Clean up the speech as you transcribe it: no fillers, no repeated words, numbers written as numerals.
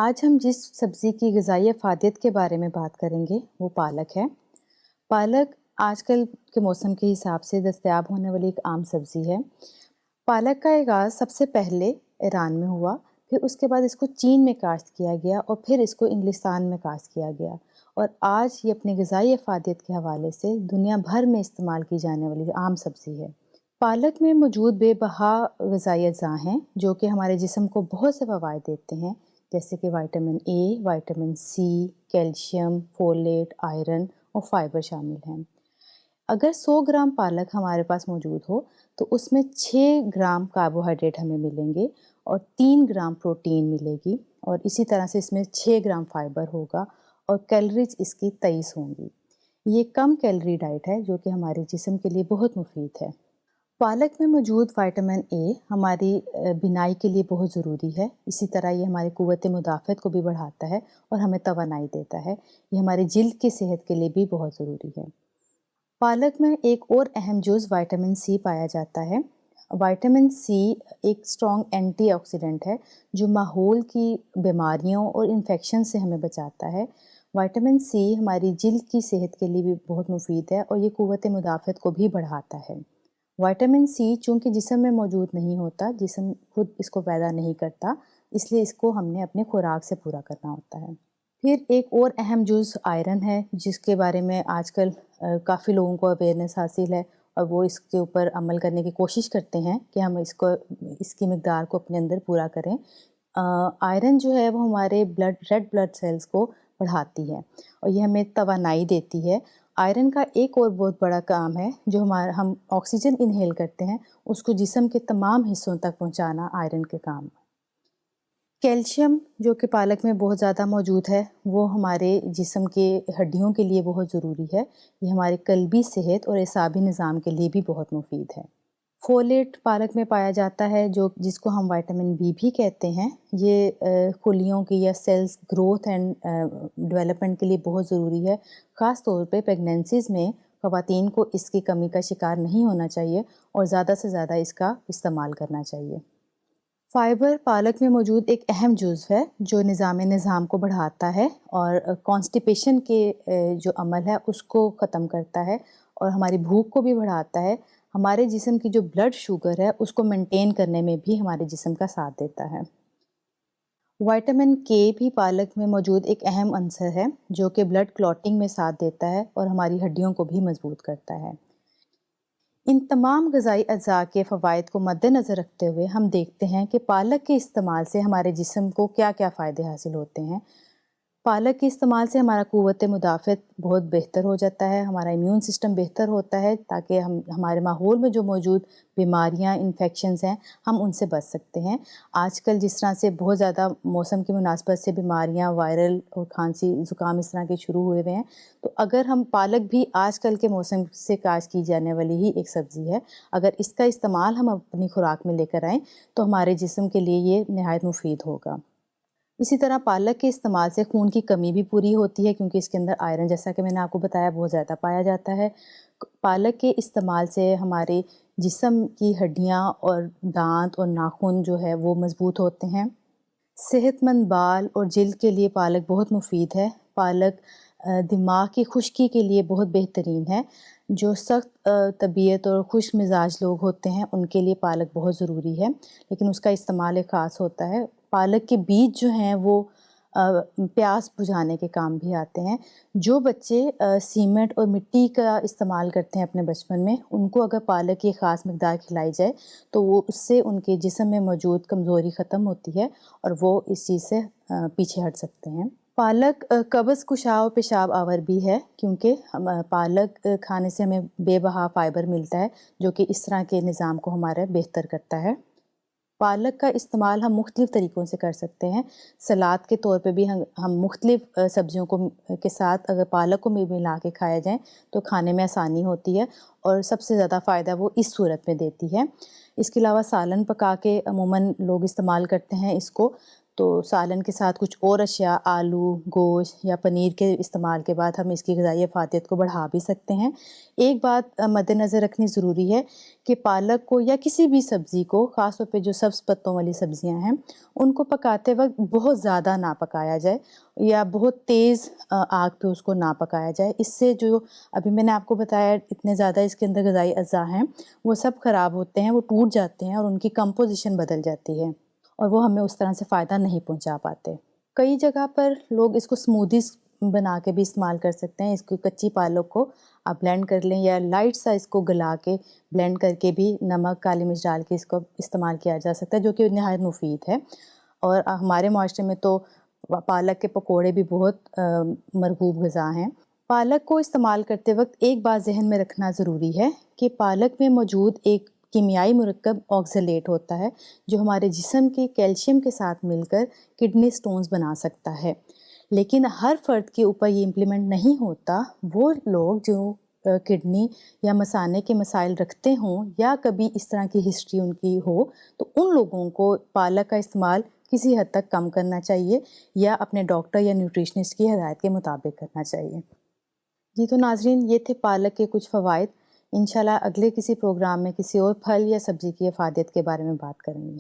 آج ہم جس سبزی کی غذائی افادیت کے بارے میں بات کریں گے وہ پالک ہے۔ پالک آج کل کے موسم کے حساب سے دستیاب ہونے والی ایک عام سبزی ہے۔ پالک کا آغاز سب سے پہلے ایران میں ہوا، پھر اس کے بعد اس کو چین میں کاشت کیا گیا اور پھر اس کو انگلستان میں کاشت کیا گیا، اور آج یہ اپنی غذائی افادیت کے حوالے سے دنیا بھر میں استعمال کی جانے والی عام سبزی ہے۔ پالک میں موجود بے بہا غذائی اجزاء ہیں جو کہ ہمارے جسم کو بہت سے فوائد دیتے ہیں، جیسے کہ vitamin A, vitamin C, calcium, folate, iron اور فائبر شامل ہیں۔ اگر 100 گرام پالک ہمارے پاس موجود ہو تو اس میں 6 گرام کاربوہائیڈریٹ ہمیں ملیں گے اور 3 گرام پروٹین ملے گی، اور اسی طرح سے اس میں 6 گرام فائبر ہوگا اور کیلریز اس کی 23 ہوں گی۔ یہ کم کیلری ڈائٹ ہے جو کہ ہمارے جسم کے لیے بہت مفید ہے۔ پالک میں موجود وائٹامن اے ہماری بینائی کے لیے بہت ضروری ہے، اسی طرح یہ ہماری قوت مدافعت کو بھی بڑھاتا ہے اور ہمیں توانائی دیتا ہے۔ یہ ہماری جلد کی صحت کے لیے بھی بہت ضروری ہے۔ پالک میں ایک اور اہم جز وائٹامن سی پایا جاتا ہے۔ وائٹامن سی ایک اسٹرانگ اینٹی آکسیڈنٹ ہے جو ماحول کی بیماریوں اور انفیکشن سے ہمیں بچاتا ہے۔ وائٹامن سی ہماری جلد کی صحت کے لیے بھی بہت مفید ہے اور یہ قوت مدافعت کو بھی بڑھاتا ہے۔ وائٹامن سی چونکہ جسم میں موجود نہیں ہوتا، جسم خود اس کو پیدا نہیں کرتا، اس لیے اس کو ہم نے اپنے خوراک سے پورا کرنا ہوتا ہے۔ پھر ایک اور اہم جز آئرن ہے جس کے بارے میں آج کل کافی لوگوں کو اویئرنیس حاصل ہے اور وہ اس کے اوپر عمل کرنے کی کوشش کرتے ہیں کہ ہم اس کی مقدار کو اپنے اندر پورا کریں۔ آئرن جو ہے وہ ہمارے ریڈ بلڈ سیلز کو بڑھاتی ہے اور یہ ہمیں توانائی دیتی ہے۔ آئرن کا ایک اور بہت بڑا کام ہے جو ہم آکسیجن انہیل کرتے ہیں، اس کو جسم کے تمام حصوں تک پہنچانا آئرن کے کام ہے۔ کیلشیم جو کہ پالک میں بہت زیادہ موجود ہے وہ ہمارے جسم کے ہڈیوں کے لیے بہت ضروری ہے۔ یہ ہمارے قلبی صحت اور اعصابی نظام کے لیے بھی بہت مفید ہے۔ فولیٹ پالک میں پایا جاتا ہے جس کو ہم وائٹامن بی بھی کہتے ہیں۔ یہ خلیوں کی یا سیلز گروتھ اینڈ ڈیولپمنٹ کے لیے بہت ضروری ہے۔ خاص طور پہ پیگننسیز میں خواتین کو اس کی کمی کا شکار نہیں ہونا چاہیے اور زیادہ سے زیادہ اس کا استعمال کرنا چاہیے۔ فائبر پالک میں موجود ایک اہم جزو ہے جو نظام کو بڑھاتا ہے اور کانسٹیپیشن کے جو عمل ہے اس کو ختم کرتا ہے اور ہماری بھوک کو بھی بڑھاتا ہے۔ ہمارے جسم کی جو بلڈ شوگر ہے اس کو مینٹین کرنے میں بھی ہمارے جسم کا ساتھ دیتا ہے۔ وائٹامن کے بھی پالک میں موجود ایک اہم عنصر ہے جو کہ بلڈ کلاٹنگ میں ساتھ دیتا ہے اور ہماری ہڈیوں کو بھی مضبوط کرتا ہے۔ ان تمام غذائی اجزاء کے فوائد کو مد نظر رکھتے ہوئے ہم دیکھتے ہیں کہ پالک کے استعمال سے ہمارے جسم کو کیا کیا فائدے حاصل ہوتے ہیں۔ پالک کے استعمال سے ہمارا قوت مدافعت بہت بہتر ہو جاتا ہے، ہمارا امیون سسٹم بہتر ہوتا ہے تاکہ ہمارے ماحول میں جو موجود بیماریاں، انفیکشنز ہیں ہم ان سے بچ سکتے ہیں۔ آج کل جس طرح سے بہت زیادہ موسم کی مناسبت سے بیماریاں، وائرل اور کھانسی زکام اس طرح کے شروع ہوئے ہیں، تو اگر ہم پالک بھی آج کل کے موسم سے کاشت کی جانے والی ہی ایک سبزی ہے، اگر اس کا استعمال ہم اپنی خوراک میں لے کر آئیں تو ہمارے جسم کے لیے یہ نہایت مفید ہوگا۔ اسی طرح پالک کے استعمال سے خون کی کمی بھی پوری ہوتی ہے کیونکہ اس کے اندر آئرن، جیسا کہ میں نے آپ کو بتایا، بہت زیادہ پایا جاتا ہے۔ پالک کے استعمال سے ہمارے جسم کی ہڈیاں اور دانت اور ناخن جو ہے وہ مضبوط ہوتے ہیں۔ صحت مند بال اور جلد کے لیے پالک بہت مفید ہے۔ پالک دماغ کی خشکی کے لیے بہت بہترین ہے۔ جو سخت طبیعت اور خوش مزاج لوگ ہوتے ہیں ان کے لیے پالک بہت ضروری ہے، لیکن اس کا استعمال ایک خاص ہوتا ہے۔ پالک کے بیج جو ہیں وہ پیاس بجھانے کے کام بھی آتے ہیں۔ جو بچے سیمنٹ اور مٹی کا استعمال کرتے ہیں اپنے بچپن میں، ان کو اگر پالک کی خاص مقدار کھلائی جائے تو وہ اس سے ان کے جسم میں موجود کمزوری ختم ہوتی ہے اور وہ اس چیز سے پیچھے ہٹ سکتے ہیں۔ پالک قبض کشا و پیشاب آور بھی ہے کیونکہ پالک کھانے سے ہمیں بے بہا فائبر ملتا ہے جو کہ اس طرح کے نظام کو ہمارا بہتر کرتا ہے۔ پالک کا استعمال ہم مختلف طریقوں سے کر سکتے ہیں۔ سلاد کے طور پہ بھی ہم مختلف سبزیوں کے ساتھ اگر پالک کو ملا کے کھایا جائیں تو کھانے میں آسانی ہوتی ہے اور سب سے زیادہ فائدہ وہ اس صورت میں دیتی ہے۔ اس کے علاوہ سالن پکا کے عموماً لوگ استعمال کرتے ہیں اس کو، تو سالن کے ساتھ کچھ اور اشیاء آلو گوشت یا پنیر کے استعمال کے بعد ہم اس کی غذائی افادیت کو بڑھا بھی سکتے ہیں۔ ایک بات مد نظر رکھنی ضروری ہے کہ پالک کو یا کسی بھی سبزی کو، خاص طور پہ جو سبز پتوں والی سبزیاں ہیں، ان کو پکاتے وقت بہت زیادہ نہ پکایا جائے یا بہت تیز آگ پہ اس کو نہ پکایا جائے۔ اس سے جو ابھی میں نے آپ کو بتایا اتنے زیادہ اس کے اندر غذائی اجزاء ہیں وہ سب خراب ہوتے ہیں، وہ ٹوٹ جاتے ہیں اور ان کی کمپوزیشن بدل جاتی ہے اور وہ ہمیں اس طرح سے فائدہ نہیں پہنچا پاتے۔ کئی جگہ پر لوگ اس کو سمودیز بنا کے بھی استعمال کر سکتے ہیں۔ اس کی کچی پالک کو آپ بلینڈ کر لیں یا لائٹ سا اس کو گلا کے بلینڈ کر کے بھی نمک کالی مرچ ڈال کے اس کو استعمال کیا جا سکتا ہے، جو کہ نہایت مفید ہے۔ اور ہمارے معاشرے میں تو پالک کے پکوڑے بھی بہت مرغوب غذا ہیں۔ پالک کو استعمال کرتے وقت ایک بات ذہن میں رکھنا ضروری ہے کہ پالک میں موجود ایک کیمیائی مرکب آکزیلیٹ ہوتا ہے جو ہمارے جسم کے کیلشیم کے ساتھ مل کر کڈنی سٹونز بنا سکتا ہے، لیکن ہر فرد کے اوپر یہ امپلیمنٹ نہیں ہوتا۔ وہ لوگ جو کڈنی یا مثانے کے مسائل رکھتے ہوں یا کبھی اس طرح کی ہسٹری ان کی ہو، تو ان لوگوں کو پالک کا استعمال کسی حد تک کم کرنا چاہیے یا اپنے ڈاکٹر یا نیوٹریشنسٹ کی ہدایت کے مطابق کرنا چاہیے۔ جی تو ناظرین، یہ تھے پالک کے کچھ فوائد۔ انشاءاللہ اگلے کسی پروگرام میں کسی اور پھل یا سبزی کی افادیت کے بارے میں بات کریں گے۔